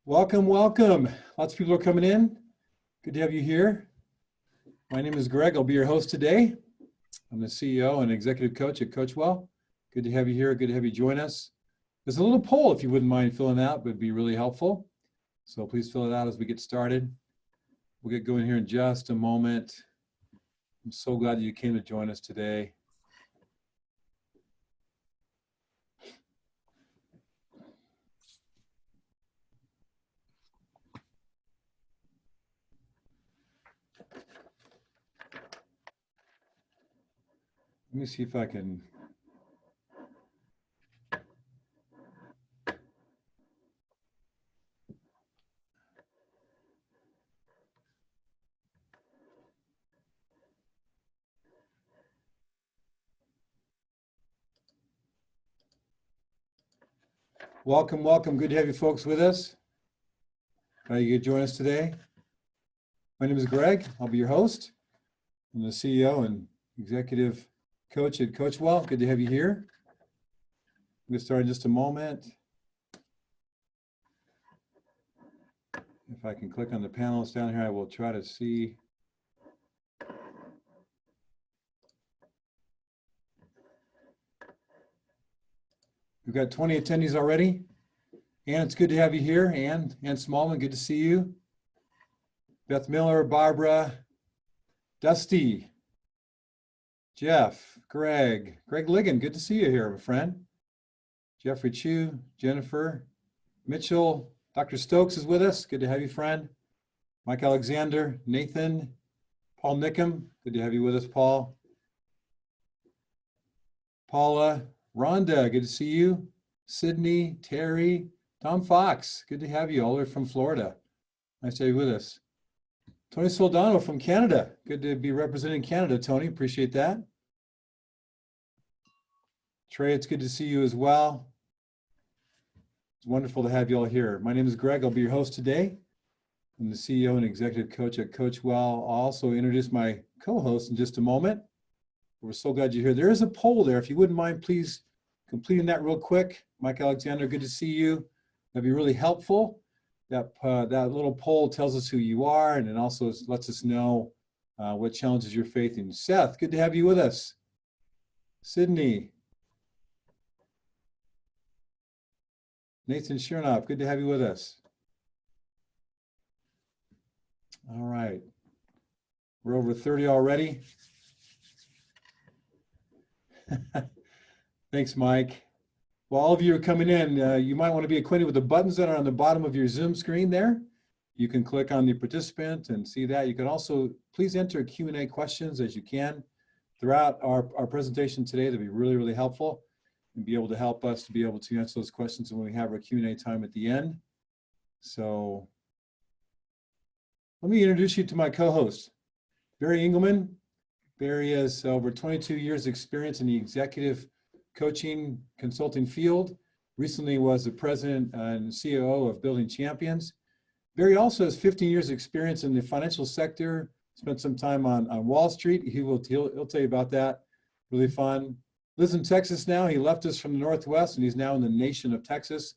Welcome, welcome. Lots of people are coming in. Good to have you here. My name is Greg. I'll be your host today. I'm the CEO and executive coach at Coachwell. Good to have you here. Good to have you join us. There's a little poll if you wouldn't mind filling out, but it'd be really helpful. So please fill it out as we get started. We'll get going here in just a moment. I'm so glad you came to join us today. Let me see if I can. Welcome, welcome. Good to have you folks with us. Glad you could join us today. My name is Greg. I'll be your host. I'm the CEO and executive coach at Coachwell. Good to have you here. We'll start in just a moment. If I can click on the panels down here, I will try to see. We've got 20 attendees already. Ann, it's good to have you here. Ann Smallman, good to see you. Beth Miller, Barbara, Dusty, Jeff, Greg Ligon, good to see you here, my friend. Jeffrey Chu, Jennifer, Mitchell, Dr. Stokes is with us. Good to have you, friend. Mike Alexander, Nathan, Paul Nickham, good to have you with us, Paul. Paula, Rhonda, good to see you. Sydney, Terry, Tom Fox, good to have you all the way from Florida. Nice to have you with us. Tony Soldano from Canada. Good to be representing Canada, Tony. Appreciate that. Trey, it's good to see you as well. It's wonderful to have you all here. My name is Greg. I'll be your host today. I'm the CEO and executive coach at Coachwell. I'll also introduce my co-host in just a moment. We're so glad you're here. There is a poll there. If you wouldn't mind, please completing that real quick. Mike Alexander, good to see you. That'd be really helpful. That little poll tells us who you are, and it also lets us know what challenges you're facing. Seth, good to have you with us. Sydney. Nathan Chernoff, good to have you with us. All right. We're over 30 already. Thanks, Mike. Well, all of you are coming in. You might want to be acquainted with the buttons that are on the bottom of your Zoom screen there. You can click on the participant and see that. You can also, please enter Q&A questions as you can throughout our presentation today. That'd be really, really helpful and be able to help us to be able to answer those questions when we have our Q&A time at the end. So let me introduce you to my co-host, Barry Engelman. Barry has over 22 years experience in the executive coaching consulting field. Recently was the president and COO of Building Champions. Barry also has 15 years experience in the financial sector, spent some time on Wall Street. He'll tell you about that. Really fun. Lives in Texas now. He left us from the Northwest and he's now in the nation of Texas.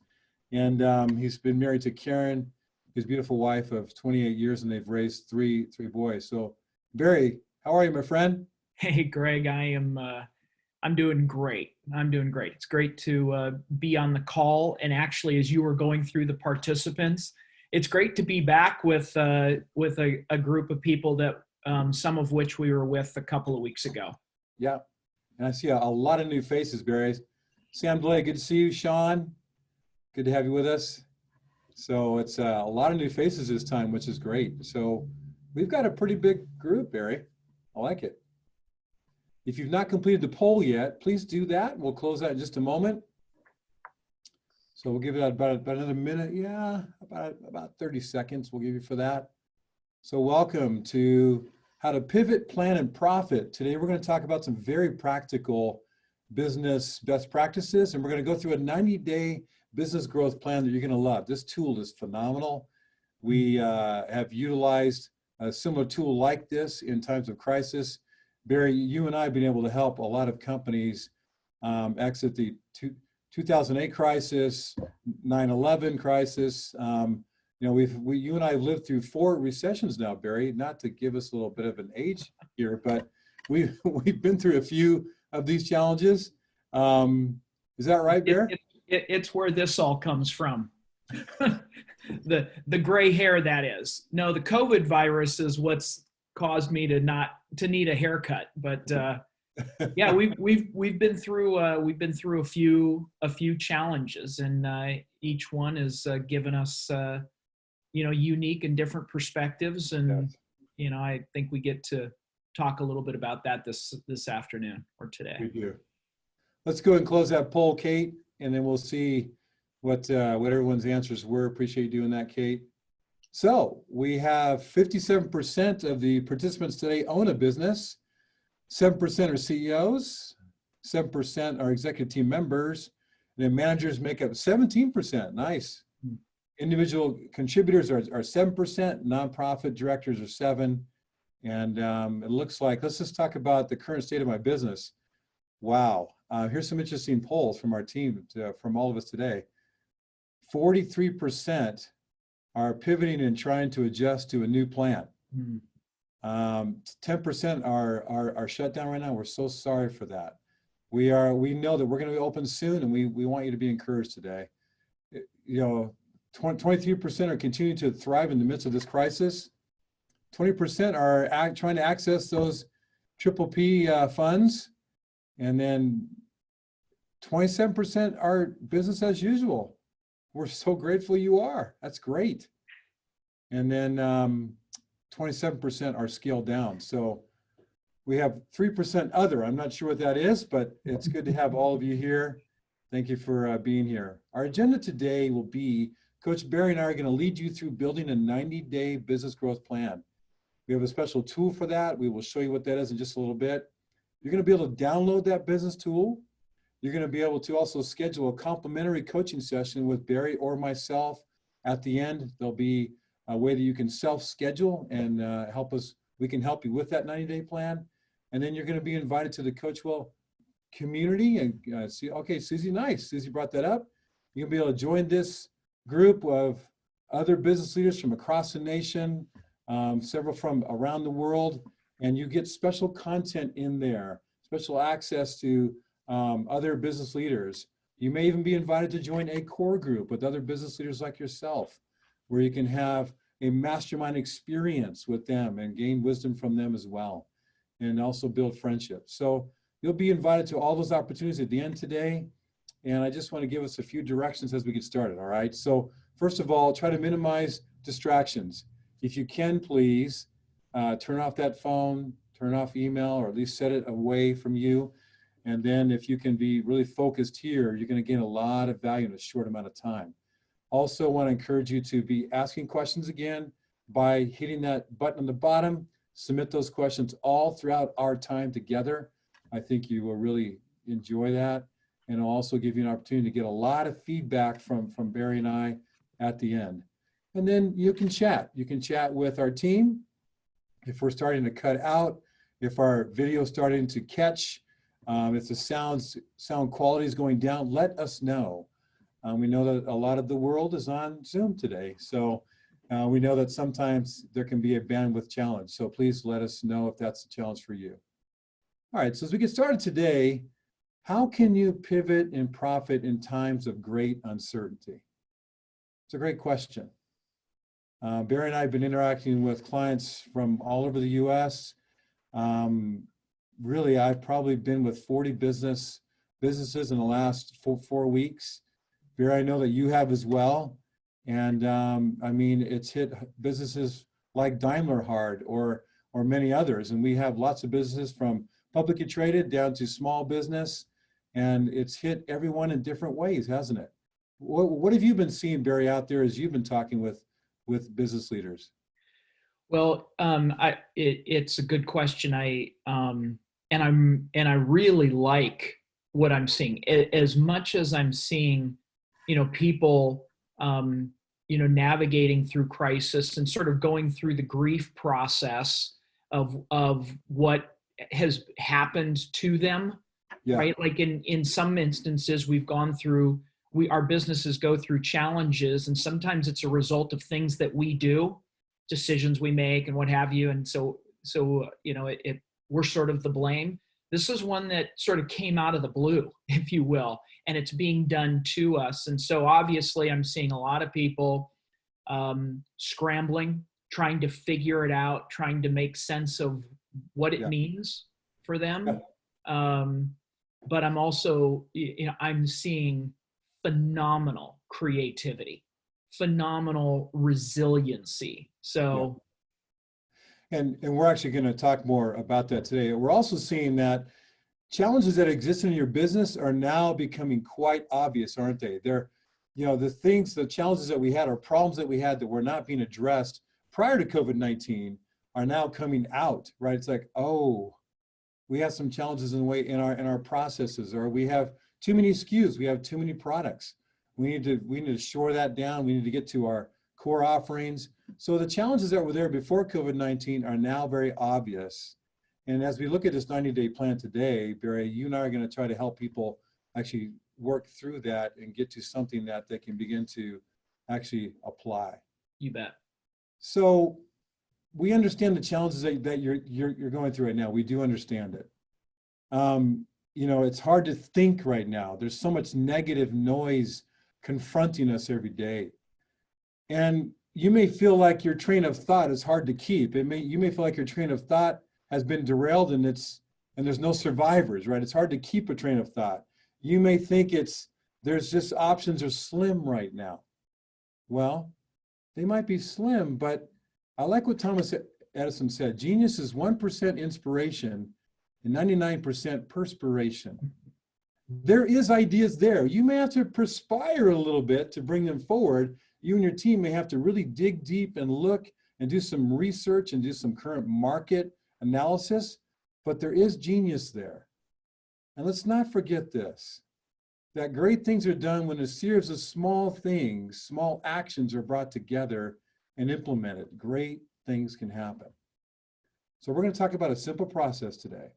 And he's been married to Karen, his beautiful wife of 28 years, and they've raised three boys. So Barry, how are you, my friend? Hey, Greg, I'm doing great. I'm doing great. It's great to be on the call. And actually, as you were going through the participants, it's great to be back with a group of people that some of which we were with a couple of weeks ago. Yeah, and I see a lot of new faces, Barry. Sam Blake, good to see you. Sean, good to have you with us. So it's a lot of new faces this time, which is great. So we've got a pretty big group, Barry. I like it. If you've not completed the poll yet, please do that. We'll close that in just a moment. So we'll give it about another minute. Yeah, about 30 seconds we'll give you for that. So welcome to How to Pivot, Plan, and Profit. Today we're going to talk about some very practical business best practices, and we're going to go through a 90-day business growth plan that you're going to love. This tool is phenomenal. We have utilized a similar tool like this in times of crisis. Barry, you and I have been able to help a lot of companies exit the 2008 crisis, 9/11 crisis, You know, you and I have lived through 4 recessions now, Barry, not to give us a little bit of an age here, but we've been through a few of these challenges. Is that right, Barry? It's where this all comes from. the gray hair, that is. No, the COVID virus is what's caused me to need a haircut. But yeah, we've been through a few challenges, and each one has given us unique and different perspectives, and Yes. I think we get to talk a little bit about that this afternoon or today. We do. Let's go and close that poll, Kate, and then we'll see what everyone's answers were. Appreciate you doing that, Kate. So we have 57% of the participants today own a business, 7% are CEOs, 7% are executive team members, and then managers make up 17%. Nice. Individual contributors are 7%, nonprofit directors are 7%. And it looks like, let's just talk about the current state of my business. Wow. Here's some interesting polls from our team, from all of us today. 43% are pivoting and trying to adjust to a new plan. 10% are shut down right now. We're so sorry for that. We know that we're going to be open soon, and we want you to be encouraged today. 23% are continuing to thrive in the midst of this crisis. 20% are trying to access those PPP funds. And then 27% are business as usual. We're so grateful you are. That's great. And then 27% are scaled down. So we have 3% other. I'm not sure what that is, but it's good to have all of you here. Thank you for being here. Our agenda today will be, Coach Barry and I are going to lead you through building a 90-day business growth plan. We have a special tool for that. We will show you what that is in just a little bit. You're going to be able to download that business tool. You're going to be able to also schedule a complimentary coaching session with Barry or myself. At the end, there'll be a way that you can self-schedule and we can help you with that 90-day plan. And then you're going to be invited to the Coachwell community and see, okay, Susie, nice. Susie brought that up. You'll be able to join this group of other business leaders from across the nation, several from around the world, and you get special content in there, special access to other business leaders. You may even be invited to join a core group with other business leaders like yourself, where you can have a mastermind experience with them and gain wisdom from them as well, and also build friendships. So you'll be invited to all those opportunities at the end today. And I just want to give us a few directions as we get started, all right? So first of all, try to minimize distractions. If you can, please turn off that phone, turn off email, or at least set it away from you. And then if you can be really focused here, you're going to gain a lot of value in a short amount of time. Also want to encourage you to be asking questions again by hitting that button on the bottom. Submit those questions all throughout our time together. I think you will really enjoy that. And it'll also give you an opportunity to get a lot of feedback from Barry and I at the end. And then you can chat. You can chat with our team. If we're starting to cut out, if our video is starting to catch, if the sound quality is going down, let us know. We know that a lot of the world is on Zoom today. So we know that sometimes there can be a bandwidth challenge. So please let us know if that's a challenge for you. All right, so as we get started today, how can you pivot and profit in times of great uncertainty? It's a great question. Barry and I have been interacting with clients from all over the US. Really, I've probably been with 40 businesses in the last 4 weeks. Barry, I know that you have as well. And I mean, it's hit businesses like Daimler hard or many others. And we have lots of businesses from publicly traded down to small business. And it's hit everyone in different ways, hasn't it? What have you been seeing, Barry, out there as you've been talking with business leaders? Well, it's a good question. I really like what I'm seeing. As much as I'm seeing, people, navigating through crisis and sort of going through the grief process of what has happened to them. Yeah. Right? Like in some instances, we've gone through our businesses go through challenges, and sometimes it's a result of things that we do, decisions we make and what have you. And so you know, we're sort of the blame. This is one that sort of came out of the blue, if you will, and it's being done to us. And so obviously I'm seeing a lot of people scrambling, trying to figure it out, trying to make sense of what it means for them. But I'm also, you know, I'm seeing phenomenal creativity, phenomenal resiliency. So, and we're actually going to talk more about that today. We're also seeing that challenges that exist in your business are now becoming quite obvious, aren't they? They're, you know, the challenges that we had, or problems that we had that were not being addressed prior to COVID-19 are now coming out, right? It's like, oh, we have some challenges in the way in our processes, or we have too many SKUs, we have too many products. We need to shore that down. We need to get to our core offerings. So the challenges that were there before COVID-19 are now very obvious. And as we look at this 90-day plan today, Barry, you and I are going to try to help people actually work through that and get to something that they can begin to actually apply. You bet. So we understand the challenges that you're going through right now. We do understand it. You know, it's hard to think right now. There's so much negative noise confronting us every day. And you may feel like your train of thought is hard to keep. You may feel like your train of thought has been derailed and there's no survivors, right? It's hard to keep a train of thought. You may think there's just options are slim right now. Well, they might be slim, but I like what Thomas Edison said. Genius is 1% inspiration and 99% perspiration. There is ideas there. You may have to perspire a little bit to bring them forward. You and your team may have to really dig deep and look and do some research and do some current market analysis, but there is genius there. And let's not forget this, that great things are done when a series of small things, small actions are brought together and implemented. Great things can happen. So we're going to talk about a simple process today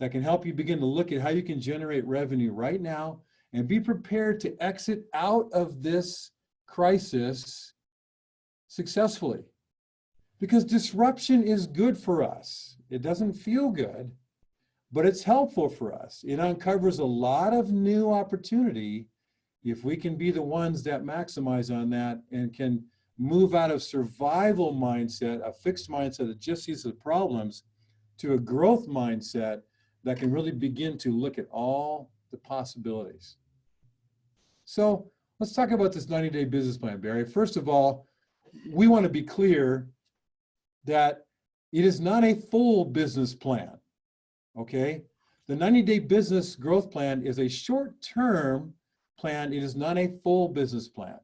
that can help you begin to look at how you can generate revenue right now and be prepared to exit out of this crisis successfully. Because disruption is good for us. It doesn't feel good, but it's helpful for us. It uncovers a lot of new opportunity if we can be the ones that maximize on that and can move out of survival mindset, a fixed mindset that just sees the problems, to a growth mindset that can really begin to look at all the possibilities. So let's talk about this 90-day business plan, Barry. First of all, we want to be clear that it is not a full business plan, okay? The 90-day business growth plan is a short-term plan. It is not a full business plan.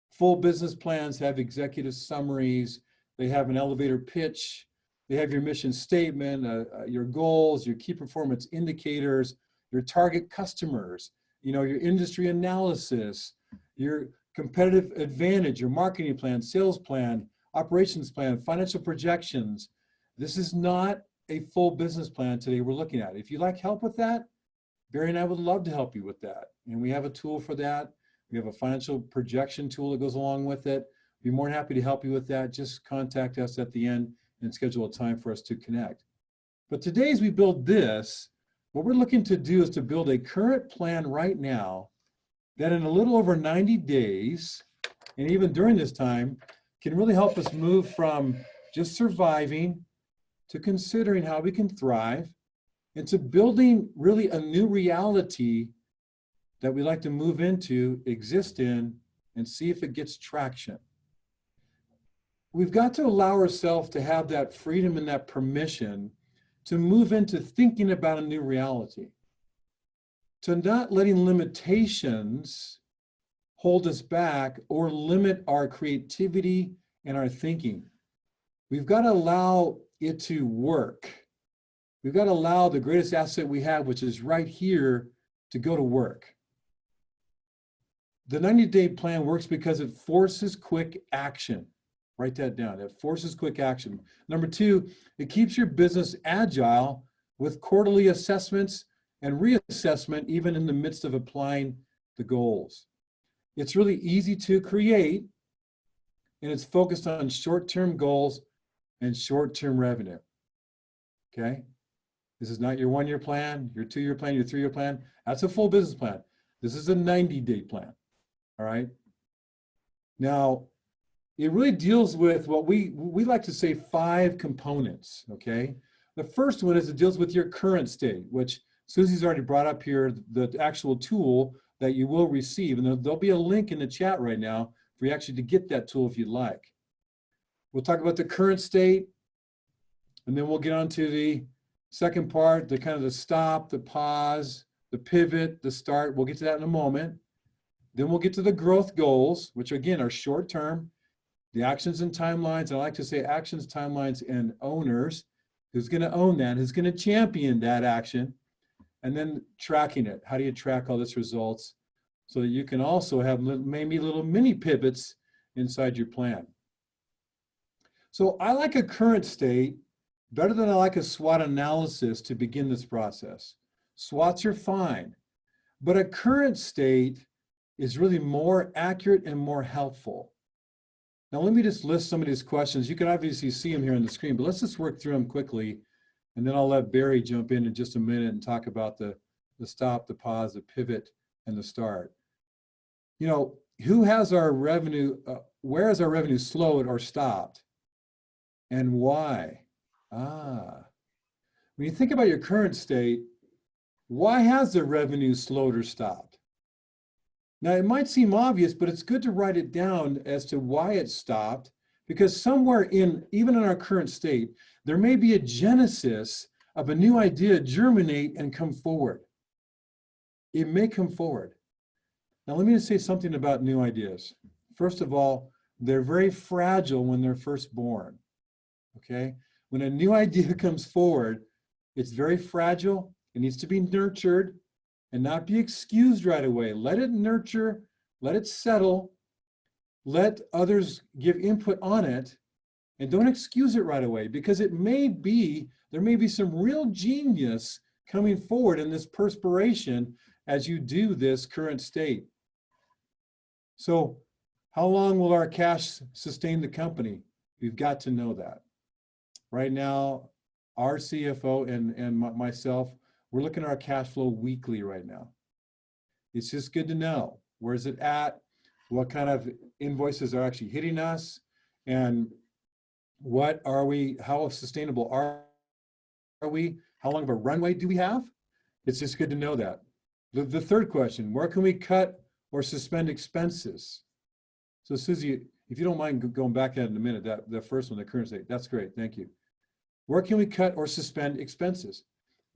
Full business plans have executive summaries. They have an elevator pitch. They have your mission statement, your goals, your key performance indicators, your target customers, you know, your industry analysis, your competitive advantage, your marketing plan, sales plan, operations plan, financial projections. This is not a full business plan today we're looking at. If you'd like help with that, Barry and I would love to help you with that. And we have a tool for that. We have a financial projection tool that goes along with it. Be more than happy to help you with that. Just contact us at the end and schedule a time for us to connect. But today, as we build this, what we're looking to do is to build a current plan right now that in a little over 90 days, and even during this time, can really help us move from just surviving to considering how we can thrive into building really a new reality that we like to move into, exist in, and see if it gets traction. We've got to allow ourselves to have that freedom and that permission to move into thinking about a new reality, to not letting limitations hold us back or limit our creativity and our thinking. We've got to allow it to work. We've got to allow the greatest asset we have, which is right here, to go to work. The 90-day plan works because it forces quick action. Write that down. It forces quick action. Number two, it keeps your business agile with quarterly assessments and reassessment, even in the midst of applying the goals. It's really easy to create, and it's focused on short-term goals and short-term revenue. Okay? This is not your 1-year plan, your 2-year plan, your 3-year plan. That's a full business plan. This is a 90-day plan. All right? Now, it really deals with what we like to say 5 components. Okay? The first one is it deals with your current state, which Susie's already brought up here, the actual tool that you will receive. And there'll be a link in the chat right now for you actually to get that tool if you'd like. We'll talk about the current state, and then we'll get on to the second part, the kind of the stop, the pause, the pivot, the start. We'll get to that in a moment. Then we'll get to the growth goals, which again are short term, the actions and timelines. I like to say actions, timelines, and owners. Who's going to own that? Who's going to champion that action? And then tracking it. How do you track all this results so that you can also have maybe little mini pivots inside your plan? So I like a current state better than I like a SWOT analysis to begin this process. SWOTs are fine, but a current state is really more accurate and more helpful. Now, let me just list some of these questions. You can obviously see them here on the screen, but let's just work through them quickly. And then I'll let Barry jump in just a minute and talk about the stop, the pause, the pivot, and the start. You know, who has our revenue, where has our revenue slowed or stopped? And why? When you think about your current state, why has the revenue slowed or stopped? Now, it might seem obvious, but it's good to write it down as to why it stopped, because somewhere even in our current state, there may be a genesis of a new idea germinate and come forward. It may come forward. Now, let me just say something about new ideas. First of all, they're very fragile when they're first born, okay? When a new idea comes forward, it's very fragile. It needs to be nurtured and not be excused right away. Let it nurture, let it settle, let others give input on it, and don't excuse it right away, because there may be some real genius coming forward in this perspiration as you do this current state. So how long will our cash sustain the company? We've got to know that. Right now, our CFO and myself, we're looking at our cash flow weekly right now. It's just good to know. Where's it at? What kind of invoices are actually hitting us? And what are we, how sustainable are we? How long of a runway do we have? It's just good to know that. The third question, where can we cut or suspend expenses? So Susie, if you don't mind going back at it in a minute, the first one, the current state, that's great, thank you. Where can we cut or suspend expenses?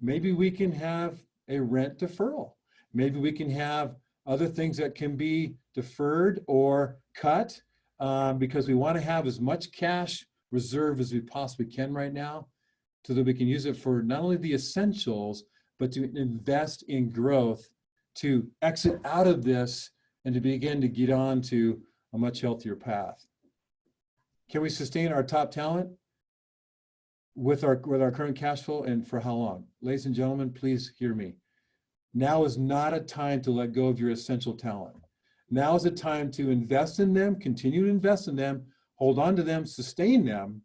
Maybe we can have a rent deferral. Maybe we can have other things that can be deferred or cut because we want to have as much cash reserve as we possibly can right now so that we can use it for not only the essentials, but to invest in growth, to exit out of this and to begin to get on to a much healthier path. Can we sustain our top talent with our current cash flow, and for how long? Ladies and gentlemen, please hear me. Now is not a time to let go of your essential talent. Now is a time to invest in them, continue to invest in them, hold on to them, sustain them,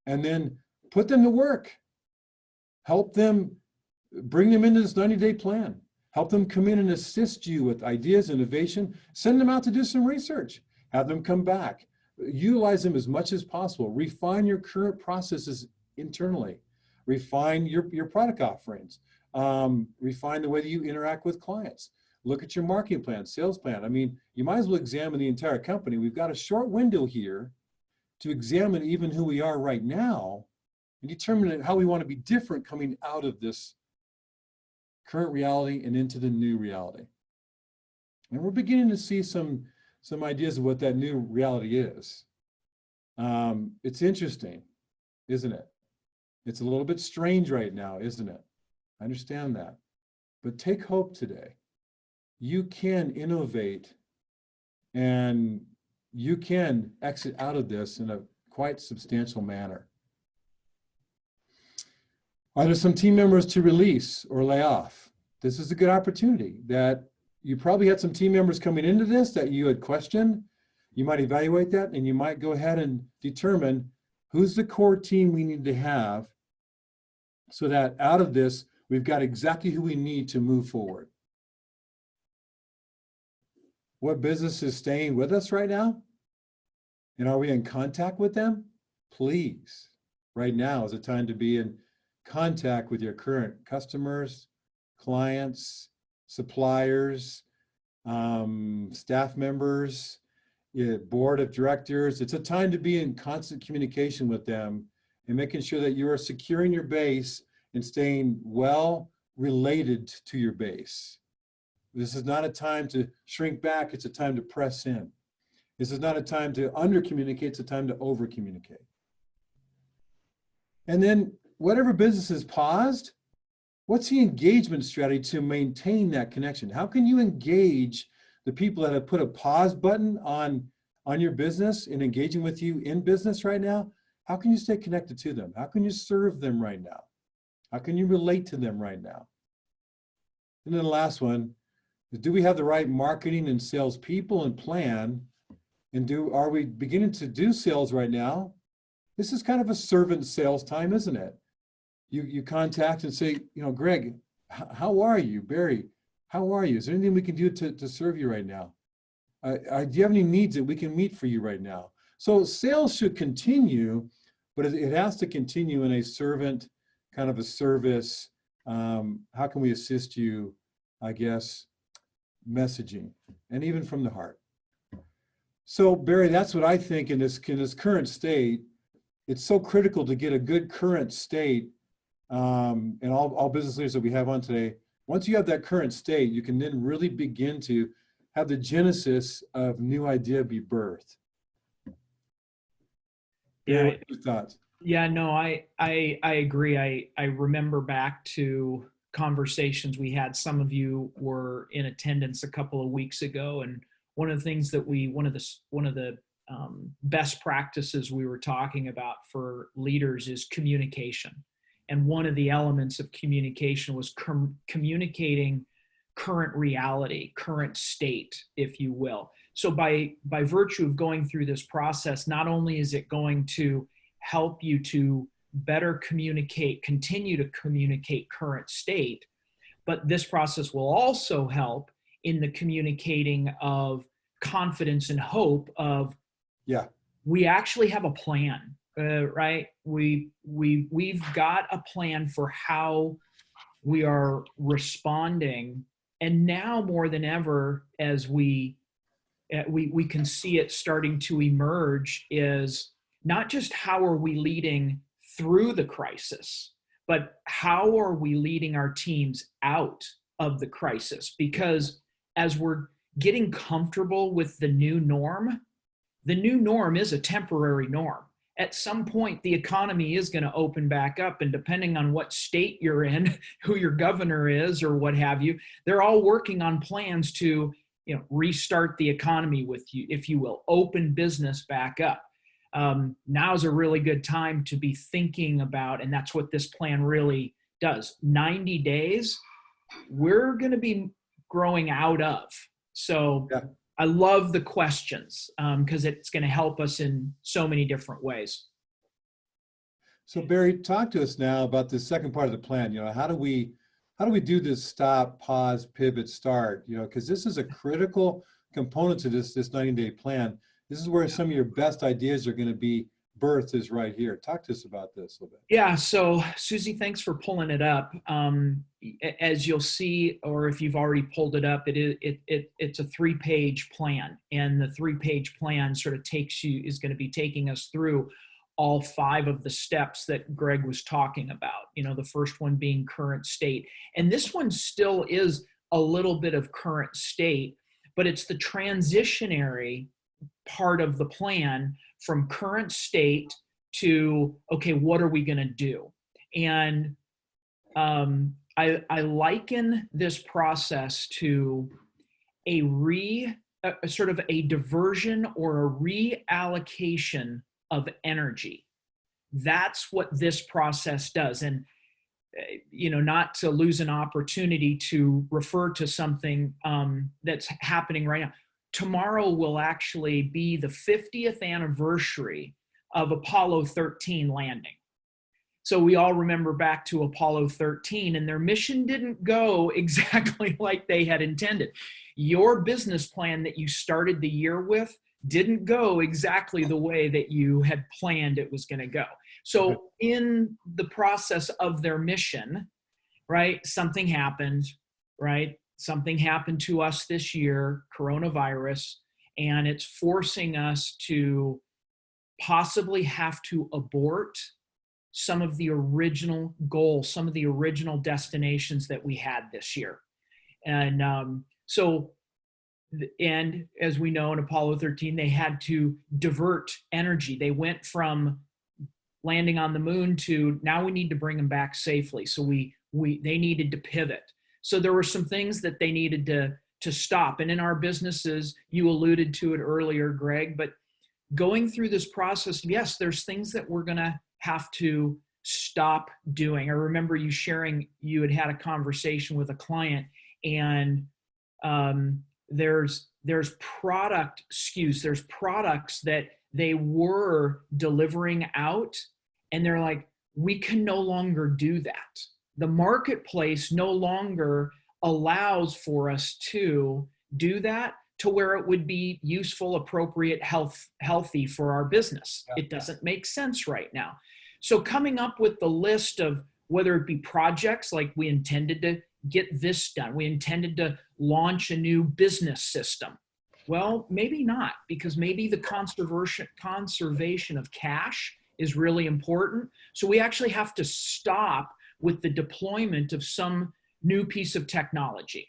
and then put them to work. Help them, bring them into this 90-day plan. Help them come in and assist you with ideas, innovation. Send them out to do some research. Have them come back. Utilize them as much as possible. Refine your current processes internally. Refine your product offerings. Refine the way that you interact with clients. Look at your marketing plan, sales plan. I mean, you might as well examine the entire company. We've got a short window here to examine even who we are right now and determine how we want to be different coming out of this current reality and into the new reality. And we're beginning to see some ideas of what that new reality is. It's interesting, isn't it? It's a little bit strange right now, isn't it? I understand that. But take hope today. You can innovate and you can exit out of this in a quite substantial manner. Are there some team members to release or lay off? This is a good opportunity that you probably had some team members coming into this that you had questioned. You might evaluate that, and you might go ahead and determine who's the core team we need to have, so that out of this, we've got exactly who we need to move forward. What business is staying with us right now? And are we in contact with them? Please, right now is the time to be in contact with your current customers, clients, suppliers, staff members, board of directors. It's a time to be in constant communication with them and making sure that you are securing your base and staying well related to your base. This is not a time to shrink back, it's a time to press in. This is not a time to under-communicate, it's a time to over-communicate. And then whatever business is paused, what's the engagement strategy to maintain that connection? How can you engage the people that have put a pause button on your business and engaging with you in business right now? How can you stay connected to them? How can you serve them right now? How can you relate to them right now? And then the last one is, do we have the right marketing and sales people and plan? And are we beginning to do sales right now? This is kind of a servant sales time, isn't it? You contact and say, Greg, how are you? Barry, how are you? Is there anything we can do to serve you right now? Do you have any needs that we can meet for you right now? So sales should continue, but it has to continue in a servant kind of a service. How can we assist you, I guess, messaging, and even from the heart. So Barry, that's what I think in this current state. It's so critical to get a good current state, and all business leaders that we have on today. Once you have that current state, you can then really begin to have the genesis of new idea be birthed. Yeah. What are your thoughts? Yeah, no, I agree. I remember back to conversations we had. Some of you were in attendance a couple of weeks ago, and one of the things that one of the best practices we were talking about for leaders is communication. And one of the elements of communication was communicating current reality, current state, if you will. So by virtue of going through this process, not only is it going to help you to better communicate, continue to communicate current state, but this process will also help in the communicating of confidence and hope of, we actually have a plan, right? We've got a plan for how we are responding. And now more than ever, as we can see it starting to emerge, is not just how are we leading through the crisis, but how are we leading our teams out of the crisis? Because as we're getting comfortable with the new norm is a temporary norm. At some point, the economy is going to open back up, and depending on what state you're in, who your governor is or what have you, they're all working on plans to, restart the economy with you, if you will, open business back up. Now's a really good time to be thinking about, and that's what this plan really does. 90 days, we're going to be growing out of. So I love the questions because it's going to help us in so many different ways. So Barry, talk to us now about the second part of the plan. How do we do this stop, pause, pivot, start? Because this is a critical component to this 90-day plan. This is where some of your best ideas are going to be birthed, is right here. Talk to us about this a little bit. Yeah, so Susie, thanks for pulling it up. As you'll see, or if you've already pulled it up, it's a 3-page plan, and the 3-page plan sort of is going to be taking us through all 5 of the steps that Greg was talking about. The first one being current state, and this one still is a little bit of current state, but it's the transitionary part of the plan from current state to, okay, what are we going to do? And I liken this process to a sort of a diversion or a reallocation of energy. That's what this process does. And not to lose an opportunity to refer to something that's happening right now. Tomorrow will actually be the 50th anniversary of Apollo 13 landing. So we all remember back to Apollo 13, and their mission didn't go exactly like they had intended. Your business plan that you started the year with didn't go exactly the way that you had planned it was going to go. So in the process of their mission, right, something happened, right? Something happened to us this year, coronavirus, and it's forcing us to possibly have to abort some of the original goals, some of the original destinations that we had this year. And and as we know in Apollo 13, they had to divert energy. They went from landing on the moon to now we need to bring them back safely. So they needed to pivot. So there were some things that they needed to stop. And in our businesses, you alluded to it earlier, Greg, but going through this process, yes, there's things that we're going to have to stop doing. I remember you sharing, you had a conversation with a client, and there's product SKUs, there's products that they were delivering out, and they're like, we can no longer do that. The marketplace no longer allows for us to do that to where it would be useful, appropriate, healthy for our business. Yeah. It doesn't make sense right now. So coming up with the list of whether it be projects, like we intended to get this done, we intended to launch a new business system. Well, maybe not, because maybe the conservation of cash is really important. So we actually have to stop with the deployment of some new piece of technology,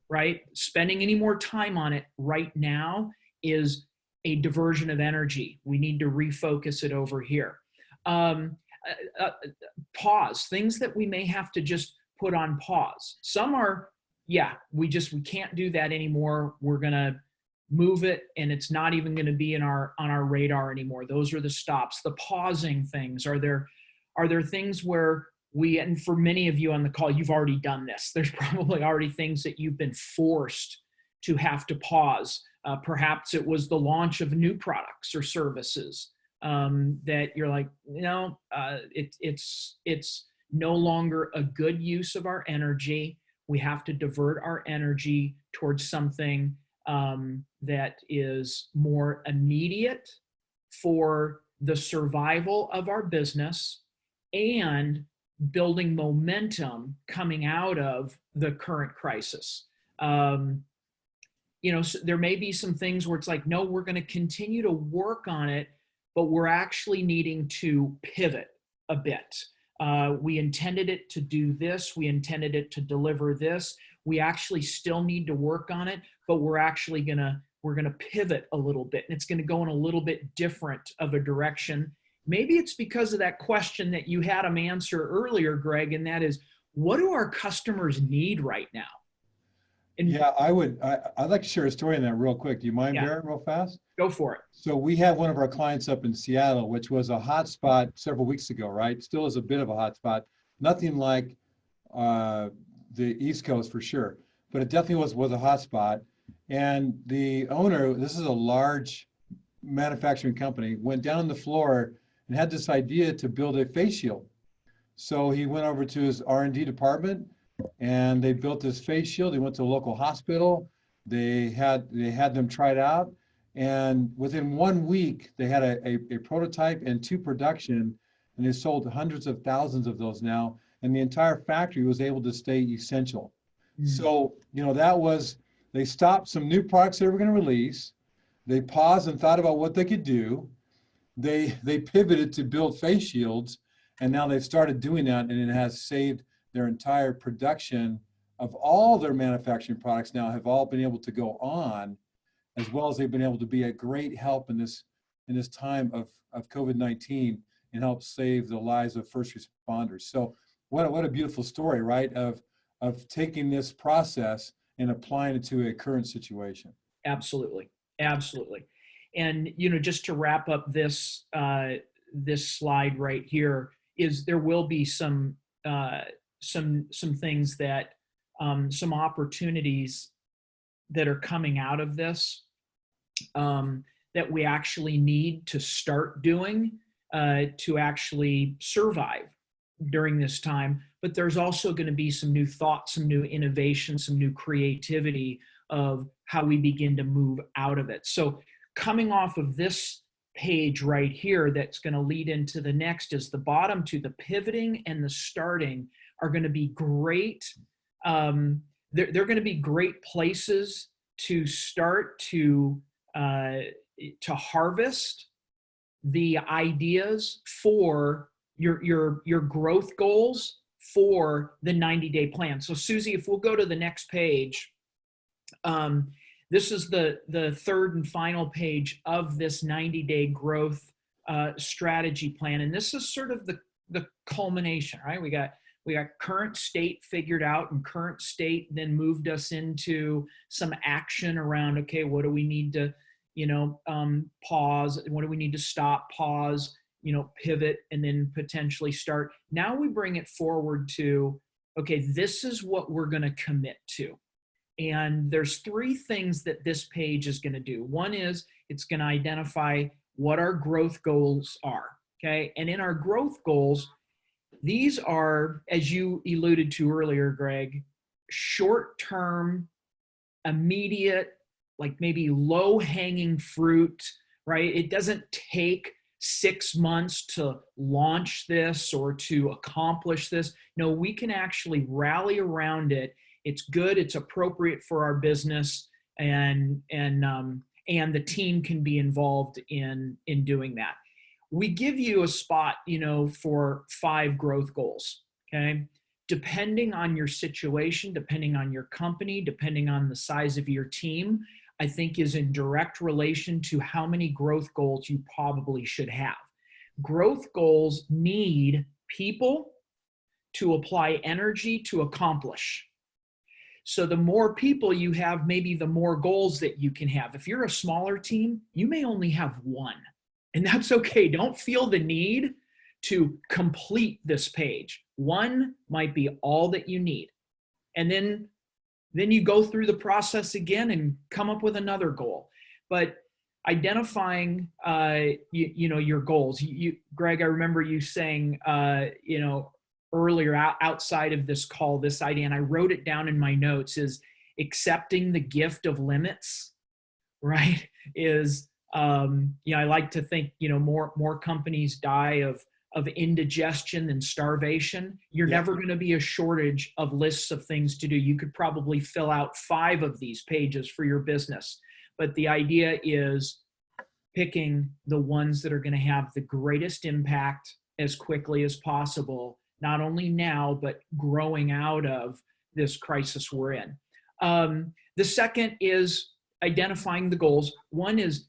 right? Spending any more time on it right now is a diversion of energy. We need to refocus it over here. Pause, things that we may have to just put on pause. Some are, we can't do that anymore. We're gonna move it, and it's not even gonna be on our radar anymore. Those are the stops. The pausing things. Are there things where and for many of you on the call, you've already done this. There's probably already things that you've been forced to have to pause. Perhaps it was the launch of new products or services that you're like, it's no longer a good use of our energy. We have to divert our energy towards something that is more immediate for the survival of our business and building momentum coming out of the current crisis. So there may be some things where it's like, no, we're going to continue to work on it, but we're actually needing to pivot a bit. We intended it to do this. We intended it to deliver this. We actually still need to work on it, but we're actually we're gonna pivot a little bit, and it's going to go in a little bit different of a direction. Maybe it's because of that question that you had them answer earlier, Greg, and that is, what do our customers need right now? And yeah, I'd like to share a story on that real quick. Do you mind, Barrett, real fast? Go for it. So we had one of our clients up in Seattle, which was a hot spot several weeks ago, right? Still is a bit of a hot spot. Nothing like the East Coast for sure, but it definitely was a hot spot. And the owner, this is a large manufacturing company, went down on the floor and had this idea to build a face shield. So he went over to his R&D department, and they built this face shield. They went to a local hospital. They had them try it out, and within 1 week they had a prototype and 2 production, and they sold hundreds of thousands of those now, and the entire factory was able to stay essential. So they stopped some new products they were going to release. They paused and thought about what they could do. They pivoted to build face shields, and now they've started doing that, and it has saved their entire production of all their manufacturing products. Now have all been able to go on, as well as they've been able to be a great help in this time of COVID-19 and help save the lives of first responders. So what a beautiful story, right? Of taking this process and applying it to a current situation. Absolutely. And just to wrap up this this slide right here, is there will be some some things that some opportunities that are coming out of this that we actually need to start doing to actually survive during this time. But there's also going to be some new thoughts, some new innovation, some new creativity of how we begin to move out of it. So coming off of this page right here, that's going to lead into the next, is the bottom two, the pivoting and the starting are going to be great. They're going to be great places to start to harvest the ideas for your growth goals for the 90-day plan. So Susie, if we'll go to the next page, this is the third and final page of this 90-day growth strategy plan. And this is sort of the culmination, right? We got current state figured out, and current state then moved us into some action around, okay, what do we need to, pause? What do we need to stop, pause, pivot, and then potentially start? Now we bring it forward to, okay, this is what we're going to commit to. And there's three things that this page is going to do. One is it's going to identify what our growth goals are, okay? And in our growth goals, these are, as you alluded to earlier, Greg, short-term, immediate, like maybe low-hanging fruit, right? It doesn't take 6 months to launch this or to accomplish this. No, we can actually rally around it. It's good, it's appropriate for our business, and the team can be involved in doing that. We give you a spot, for 5 growth goals, okay? Depending on your situation, depending on your company, depending on the size of your team, I think is in direct relation to how many growth goals you probably should have. Growth goals need people to apply energy to accomplish. So the more people you have, maybe the more goals that you can have. If you're a smaller team, you may only have 1. And that's okay. Don't feel the need to complete this page. 1 might be all that you need. And then you go through the process again and come up with another goal. But identifying, your goals. Greg, I remember you saying, earlier outside of this call, this idea, and I wrote it down in my notes, is accepting the gift of limits, right? Is, I like to think, more companies die of indigestion than starvation. You're never going to be a shortage of lists of things to do. You could probably fill out 5 of these pages for your business. But the idea is picking the ones that are going to have the greatest impact as quickly as possible, not only now, but growing out of this crisis we're in. The second is identifying the goals. One is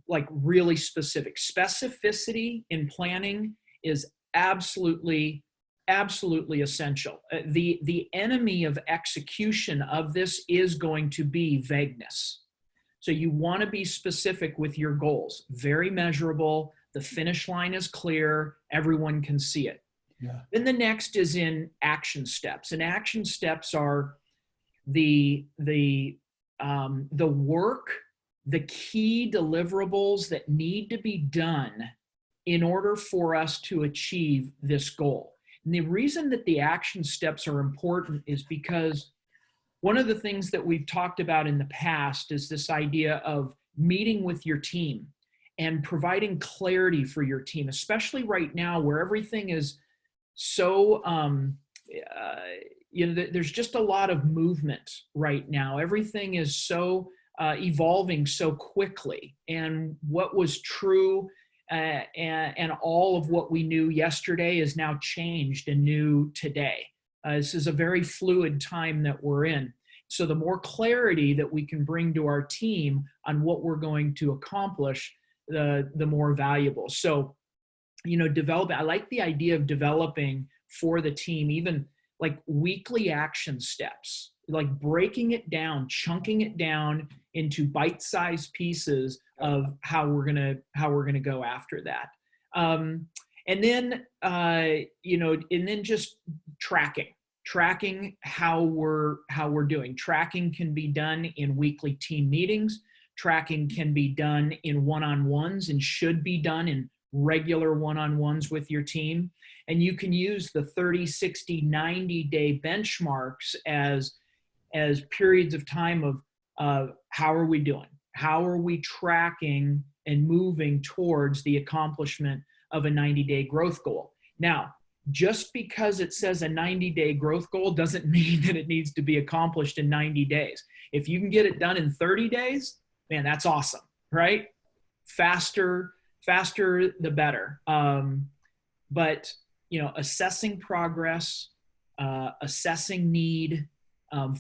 like really specific. Specificity in planning is absolutely essential. The enemy of execution of this is going to be vagueness. So you want to be specific with your goals, very measurable. The finish line is clear. Everyone can see it. Yeah. Then the next is in action steps, and action steps are the work, the key deliverables that need to be done in order for us to achieve this goal. And the reason that the action steps are important is because one of the things that we've talked about in the past is this idea of meeting with your team and providing clarity for your team, especially right now where everything is so, there's just a lot of movement right now. Everything is so evolving so quickly. And what was true and all of what we knew yesterday is now changed and new today. This is a very fluid time that we're in. So the more clarity that we can bring to our team on what we're going to accomplish, the more valuable. So, I like the idea of developing for the team, even like weekly action steps, like breaking it down, chunking it down into bite-sized pieces of how we're gonna go after that. And then just tracking. tracking how we're doing. Tracking can be done in weekly team meetings. Tracking can be done in one-on-ones and should be done in regular one-on-ones with your team. And you can use the 30, 60, 90-day benchmarks as periods of time of how are we doing? How are we tracking and moving towards the accomplishment of a 90-day growth goal? Now, just because it says a 90-day growth goal doesn't mean that it needs to be accomplished in 90 days. If you can get it done in 30 days, man, that's awesome, right? Faster the better. But assessing progress, assessing need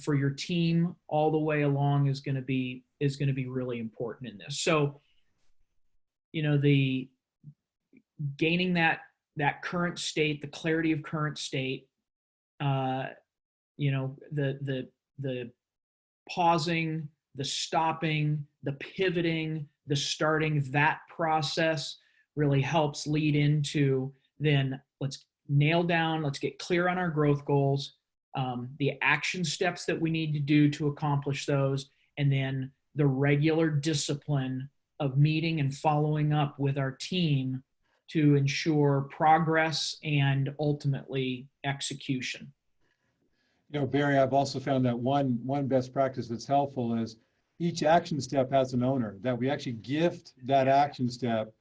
for your team all the way along is going to be really important in this. So, the gaining that current state, the clarity of current state, the pausing, the stopping, the pivoting, the starting, that process really helps lead into then let's nail down, let's get clear on our growth goals, the action steps that we need to do to accomplish those, and then the regular discipline of meeting and following up with our team to ensure progress and ultimately execution. Barry, I've also found that one best practice that's helpful is each action step has an owner, that we actually gift that action step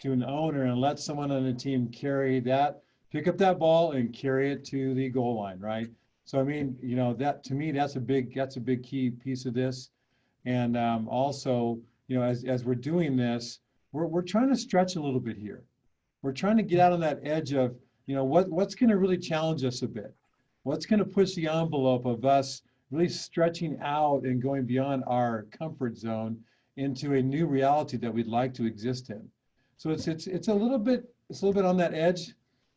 to an owner and let someone on the team pick up that ball and carry it to the goal line, right? So, I mean, that to me, that's a big key piece of this. And also, as we're doing this, we're trying to stretch a little bit here. We're trying to get out on that edge of, what's going to really challenge us a bit? What's going to push the envelope of us really stretching out and going beyond our comfort zone into a new reality that we'd like to exist in? So it's a little bit on that edge,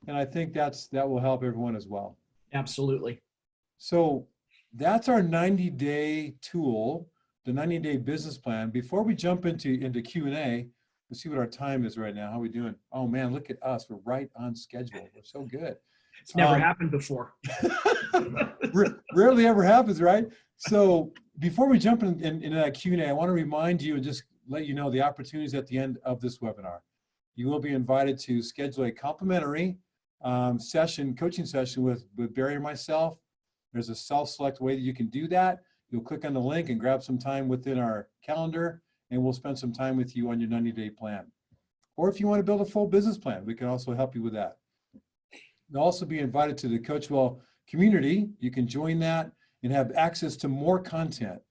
and I think that will help everyone as well. Absolutely. So that's our 90-day tool, the 90-day business plan. Before we jump into Q&A, let's see what our time is right now. How are we doing? Oh man, look at us. We're right on schedule. We're so good. It's never happened before. Rarely ever happens, right? So before we jump into that Q&A, I want to remind you and just let you know the opportunities at the end of this webinar. You will be invited to schedule a complimentary coaching session with Barry and myself. There's a self-select way that you can do that. You'll click on the link and grab some time within our calendar, and we'll spend some time with you on your 90-day plan. Or if you want to build a full business plan, we can also help you with that. You'll also be invited to the Coachwell community. You can join that and have access to more content,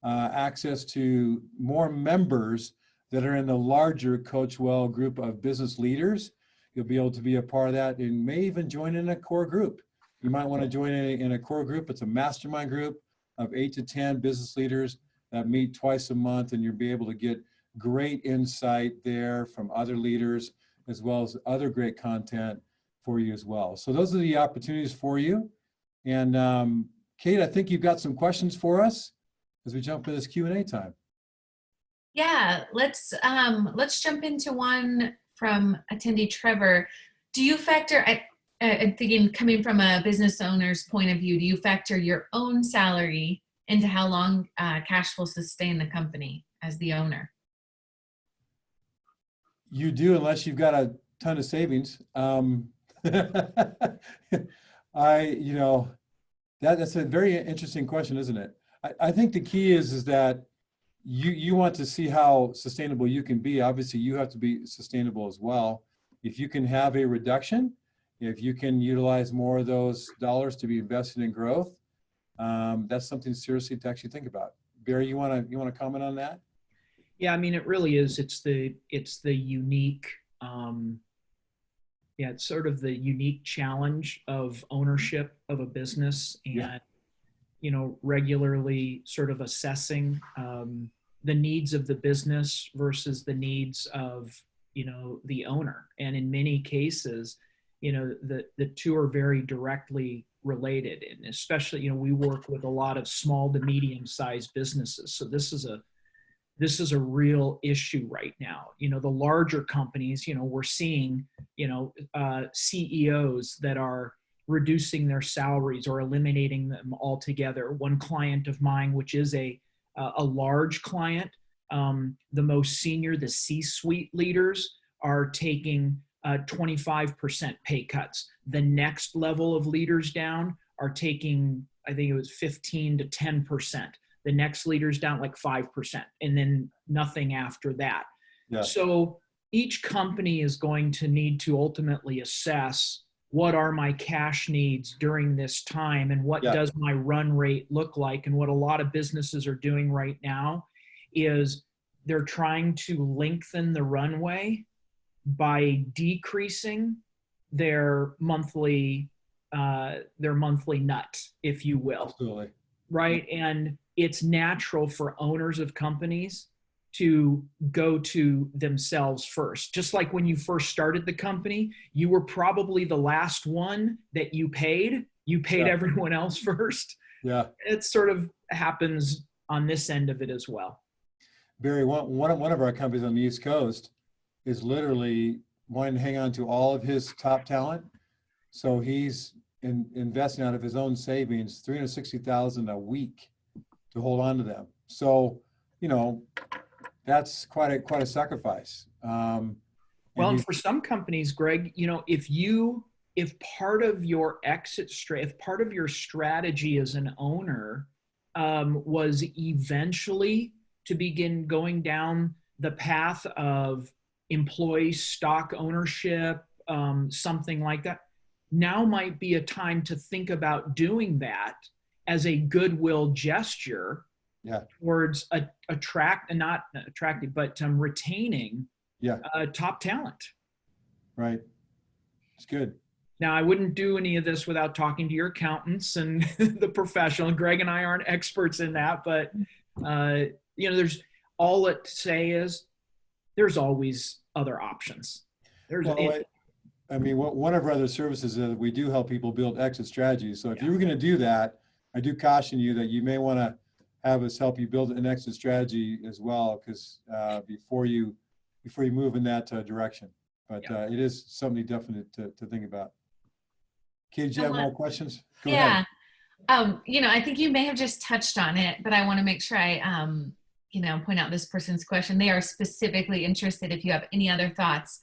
access to more members that are in the larger Coachwell group of business leaders. You'll be able to be a part of that and may even join in a core group. You might want to join in a core group. It's a mastermind group of 8 to 10 business leaders that meet twice a month, and you'll be able to get great insight there from other leaders, as well as other great content for you as well. So those are the opportunities for you. And Kate, I think you've got some questions for us as we jump into this Q&A time. Yeah, let's jump into one from attendee Trevor. Do you factor, I'm thinking coming from a business owner's point of view, do you factor your own salary into how long cash will sustain the company as the owner? You do, unless you've got a ton of savings. That's a very interesting question, isn't it? I think the key is that you want to see how sustainable you can be. Obviously, you have to be sustainable as well. If you can have a reduction, if you can utilize more of those dollars to be invested in growth, that's something seriously to actually think about. Barry, you want to comment on that? Yeah, I mean, it really is. It's the unique, it's sort of the unique challenge of ownership of a business, and regularly sort of assessing the needs of the business versus the needs of the owner. And in many cases, the two are very directly related, and especially we work with a lot of small to medium sized businesses. So this is a real issue right now. The larger companies, we're seeing, CEOs that are reducing their salaries or eliminating them altogether. One client of mine, which is a large client, the most senior, the C-suite leaders are taking 25% pay cuts. The next level of leaders down are taking, I think it was 15 to 10%. The next leaders down like 5%, and then nothing after that. Yeah. So each company is going to need to ultimately assess, what are my cash needs during this time, and what does my run rate look like? And what a lot of businesses are doing right now is they're trying to lengthen the runway by decreasing their monthly nut, if you will. Absolutely. Right. And it's natural for owners of companies to go to themselves first. Just like when you first started the company, you were probably the last one that you paid. You paid everyone else first. Yeah. It sort of happens on this end of it as well. Barry, one of our companies on the East Coast is literally wanting to hang on to all of his top talent. So he's investing out of his own savings, $360,000 a week to hold on to them. So, you know, that's quite a sacrifice. Well, and for some companies, Greg, you know, if part of your if part of your strategy as an owner was eventually to begin going down the path of employee stock ownership, something like that, now might be a time to think about doing that as a goodwill gesture towards retaining top talent. Right. It's good. Now, I wouldn't do any of this without talking to your accountants and the professional. Greg and I aren't experts in that, but you know, there's all it say is there's always other options. I mean, one of our other services is we do help people build exit strategies. So if you were going to do that, I do caution you that you may want to have us help you build an exit strategy as well, because before you move in that direction. But it is something definite to think about. Kate, do you have more questions? Go ahead. You know, I think you may have just touched on it, but I want to make sure I, you know, point out this person's question. They are specifically interested if you have any other thoughts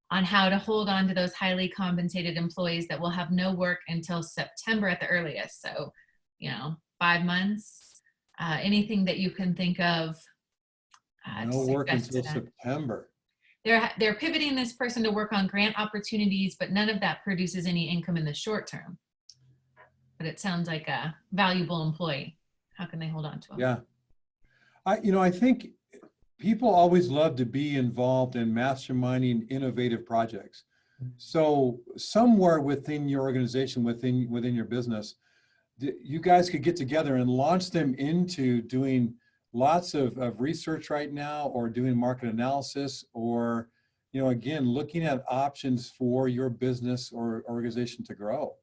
on how to hold on to those highly compensated employees that will have no work until September at the earliest. So, you know, 5 months, anything that you can think of. No work until September. They're pivoting this person to work on grant opportunities, but none of that produces any income in the short term. But it sounds like a valuable employee. How can they hold on to them? Yeah. I think people always love to be involved in masterminding innovative projects. So somewhere within your organization, within your business, you guys could get together and launch them into doing lots of research right now, or doing market analysis, or, you know, again, looking at options for your business or organization to grow.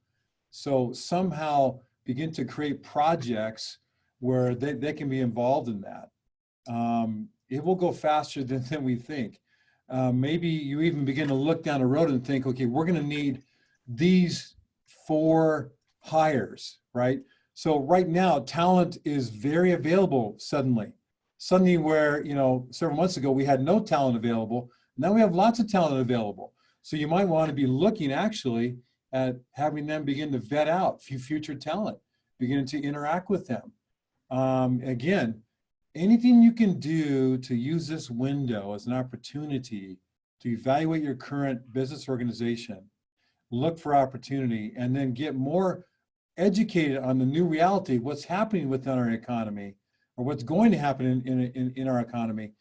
So somehow begin to create projects where they can be involved in that. It will go faster than we think. Maybe you even begin to look down the road and think, okay, we're going to need these 4 hires, right? So right now, talent is very available suddenly where, you know, several months ago, we had no talent available. Now we have lots of talent available. So you might want to be looking actually at having them begin to vet out future talent, beginning to interact with them. Again, anything you can do to use this window as an opportunity to evaluate your current business organization, look for opportunity, and then get more educated on the new reality of what's happening within our economy, or what's going to happen in our economy.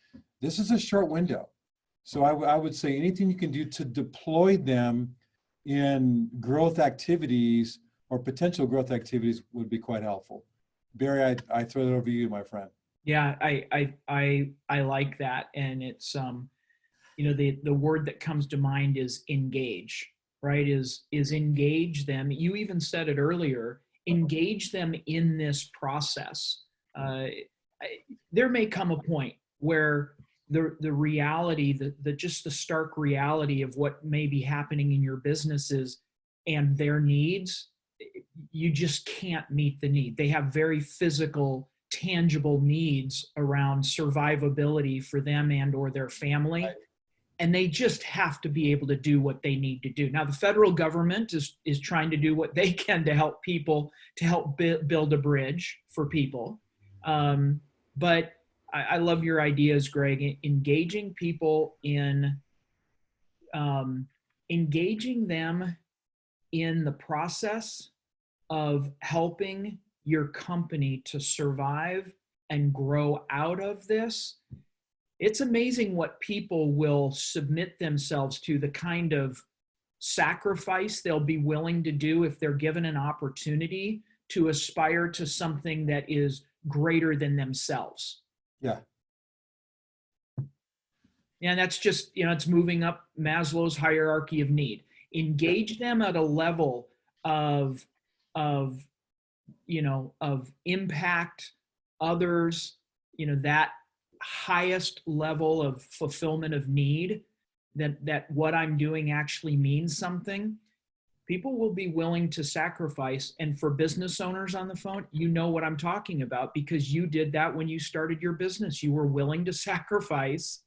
This is a short window. So I would say anything you can do to deploy them in growth activities or potential growth activities would be quite helpful. Barry, I throw it over to you, my friend. Yeah, I like that. And it's, you know, the word that comes to mind is engage, right? Is engage them. You even said it earlier, engage them in this process. There may come a point where the reality, just the stark reality of what may be happening in your business is and their needs, you just can't meet the need. They have very physical, tangible needs around survivability for them and or their family. Right. And they just have to be able to do what they need to do. Now, the federal government is trying to do what they can to help people, to help build a bridge for people. But I love your ideas, Greg, engaging people in, engaging them in the process of helping your company to survive and grow out of this. It's amazing what people will submit themselves to, the kind of sacrifice they'll be willing to do if they're given an opportunity to aspire to something that is greater than themselves. Yeah. And that's just, it's moving up Maslow's hierarchy of need. Engage them at a level of impact others, that highest level of fulfillment of need, that what I'm doing actually means something. People will be willing to sacrifice. And for business owners on the phone, you know what I'm talking about, because you did that when you started your business. You were willing to sacrifice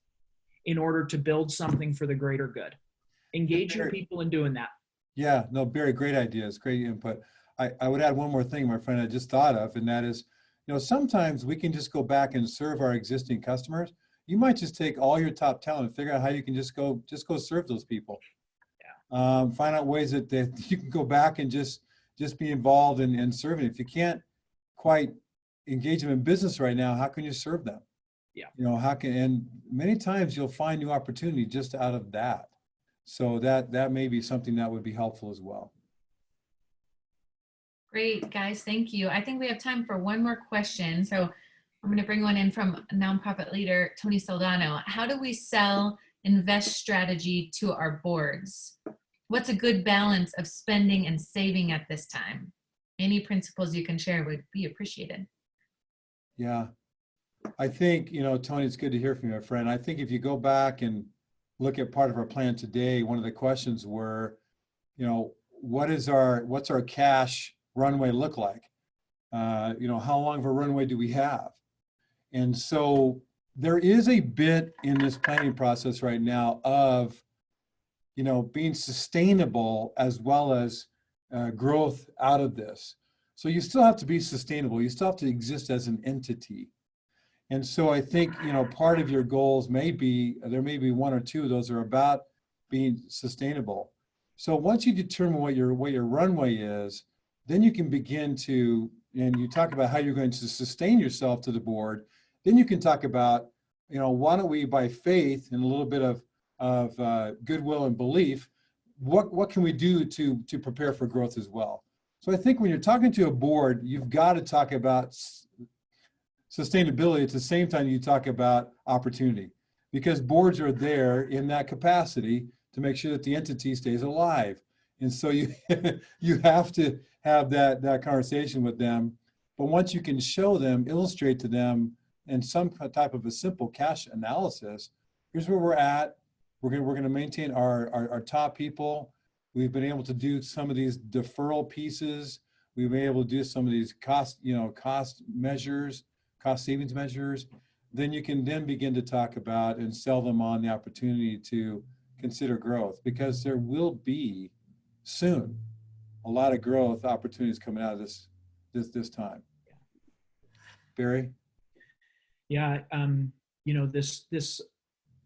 in order to build something for the greater good. Engaging people in doing that. Yeah, no, Barry, great ideas, great input. I would add one more thing, my friend, I just thought of, and that is, sometimes we can just go back and serve our existing customers. You might just take all your top talent and figure out how you can just go serve those people. Yeah. Find out ways that you can go back and just be involved in serving. If you can't quite engage them in business right now, how can you serve them? Yeah. And many times you'll find new opportunity just out of that. So that may be something that would be helpful as well. Great, guys. Thank you. I think we have time for one more question. So I'm going to bring one in from nonprofit leader Tony Soldano. How do we sell invest strategy to our boards? What's a good balance of spending and saving at this time? Any principles you can share would be appreciated. Yeah. I think, Tony, it's good to hear from you, my friend. I think if you go back and look at part of our plan today, one of the questions were, what's our cash runway look like? How long of a runway do we have? And so there is a bit in this planning process right now of, being sustainable as well as growth out of this. So you still have to be sustainable. You still have to exist as an entity. And so I think, part of your goals there may be one or two of those are about being sustainable. So once you determine what your runway is, then you can begin to, and you talk about how you're going to sustain yourself to the board. Then you can talk about, why don't we, by faith and a little bit of goodwill and belief, what can we do to prepare for growth as well? So I think when you're talking to a board, you've got to talk about sustainability at the same time you talk about opportunity, because boards are there in that capacity to make sure that the entity stays alive. And so you have to have that conversation with them. But once you can show them, illustrate to them in some type of a simple cash analysis, here's where we're at. We're going to maintain our top people. We've been able to do some of these deferral pieces. We've been able to do some of these cost savings measures. Then you can then begin to talk about and sell them on the opportunity to consider growth, because there will be soon a lot of growth opportunities coming out of this time. Barry? Yeah, this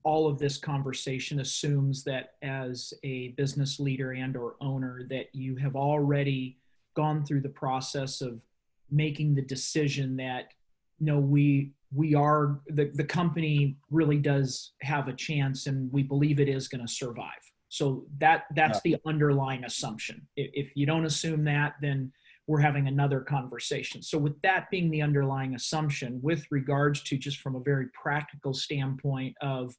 all of this conversation assumes that as a business leader and or owner that you have already gone through the process of making the decision that we are the company really does have a chance and we believe it is going to survive. So that's the underlying assumption. If you don't assume that, then we're having another conversation. So with that being the underlying assumption, with regards to just from a very practical standpoint of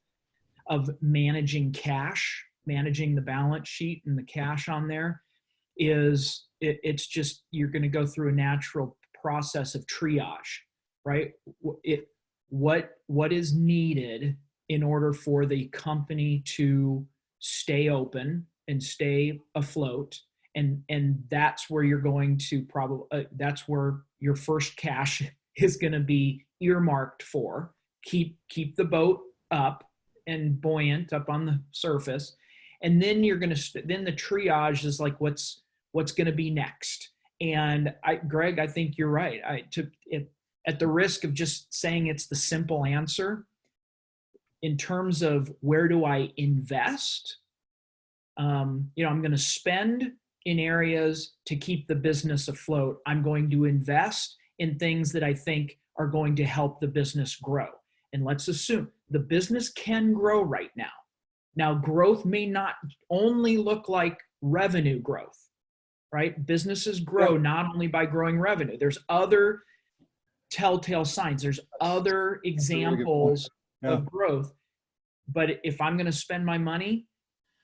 managing cash, managing the balance sheet and the cash on there, it's just, you're going to go through a natural process of triage, right? What is needed in order for the company to stay open and stay afloat, and that's where you're going to probably that's where your first cash is going to be earmarked for. Keep the boat up and buoyant up on the surface, and then you're going to then the triage is like what's going to be next. And Greg, I think you're right. At the risk of just saying it's the simple answer, in terms of where do I invest, I'm going to spend in areas to keep the business afloat. I'm going to invest in things that I think are going to help the business grow. And let's assume the business can grow right now. Now, growth may not only look like revenue growth, right? Businesses grow not only by growing revenue. There's other telltale signs. There's other examples of growth. But if I'm going to spend my money,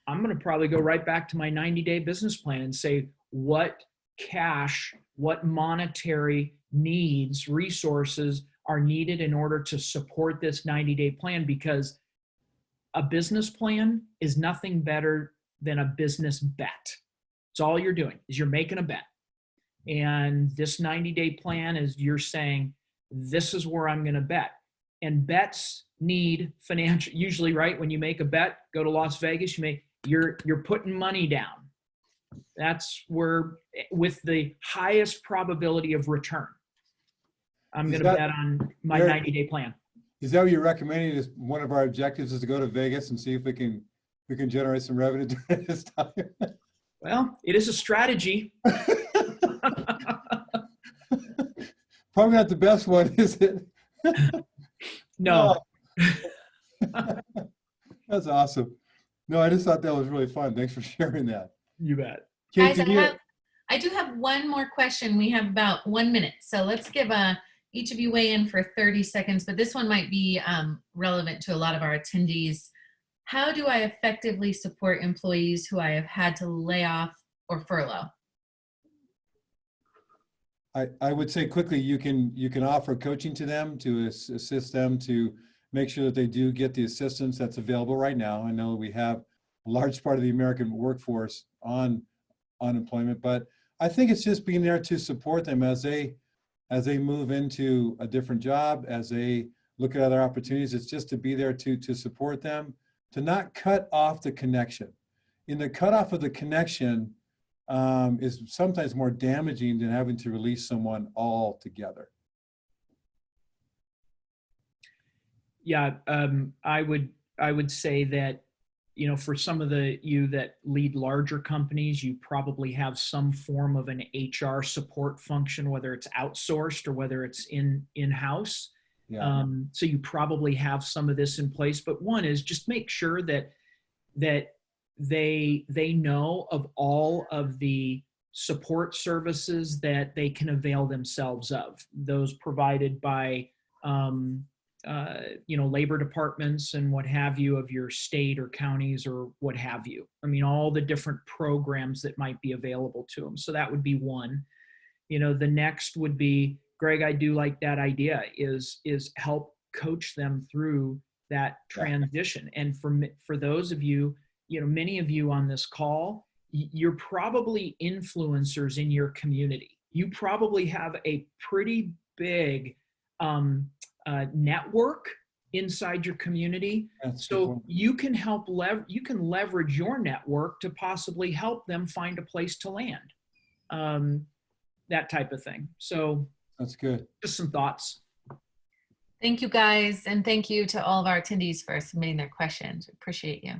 I'm going to probably go right back to my 90-day business plan and say, what cash, what monetary needs, resources are needed in order to support this 90-day plan? Because a business plan is nothing better than a business bet. It's all you're doing is you're making a bet. And this 90-day plan is you're saying, this is where I'm going to bet. And bets need financial, usually, right? When you make a bet, go to Las Vegas, you're putting money down. That's where, with the highest probability of return, I'm going to bet on my 90-day plan. Is that what you're recommending? Is one of our objectives is to go to Vegas and see if we can generate some revenue during this time? Well, it is a strategy. Probably not the best one, is it? No. That's awesome. No, I just thought that was really fun. Thanks for sharing that. You bet. Kate, Guys, I do have one more question. We have about 1 minute. So let's give each of you weigh in for 30 seconds, but this one might be relevant to a lot of our attendees. How do I effectively support employees who I have had to lay off or furlough? I would say quickly, you can offer coaching to them to assist them to make sure that they do get the assistance that's available right now. I know we have a large part of the American workforce on unemployment, but I think it's just being there to support them as they move into a different job, as they look at other opportunities. It's just to be there to support them, to not cut off the connection. In the cutoff of the connection is sometimes more damaging than having to release someone altogether. Yeah, I would say that, for some of you that lead larger companies, you probably have some form of an HR support function, whether it's outsourced or whether it's in-house. Yeah. So you probably have some of this in place. But one is just make sure that they know of all of the support services that they can avail themselves of, those provided by labor departments and what have you of your state or counties or what have you. I mean, all the different programs that might be available to them. So that would be one. The next would be, Greg, I do like that idea, is help coach them through that transition. And for those of you, many of you on this call, you're probably influencers in your community. You probably have a pretty big network inside your community. So you can help leverage your network to possibly help them find a place to land. That type of thing. So that's good. Just some thoughts. Thank you, guys. And thank you to all of our attendees for submitting their questions. Appreciate you.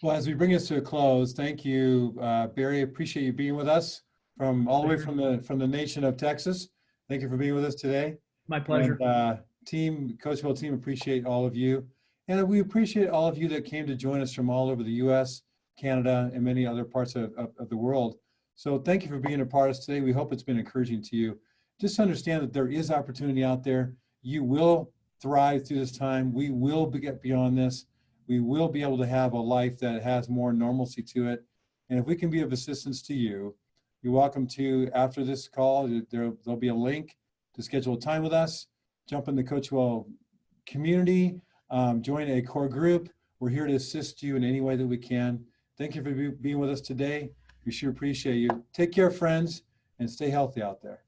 Well, as we bring us to a close, thank you, Barry. Appreciate you being with us from all the way from the nation of Texas. Thank you for being with us today. My pleasure. And, Coachable team, appreciate all of you. And we appreciate all of you that came to join us from all over the U.S., Canada, and many other parts of the world. So thank you for being a part of us today. We hope it's been encouraging to you. Just understand that there is opportunity out there. You will thrive through this time. We will get beyond this. We will be able to have a life that has more normalcy to it. And if we can be of assistance to you, you're welcome to, after this call, there'll be a link to schedule a time with us. Jump in the Coachwell community, join a core group. We're here to assist you in any way that we can. Thank you for being with us today. We sure appreciate you. Take care, friends, and stay healthy out there.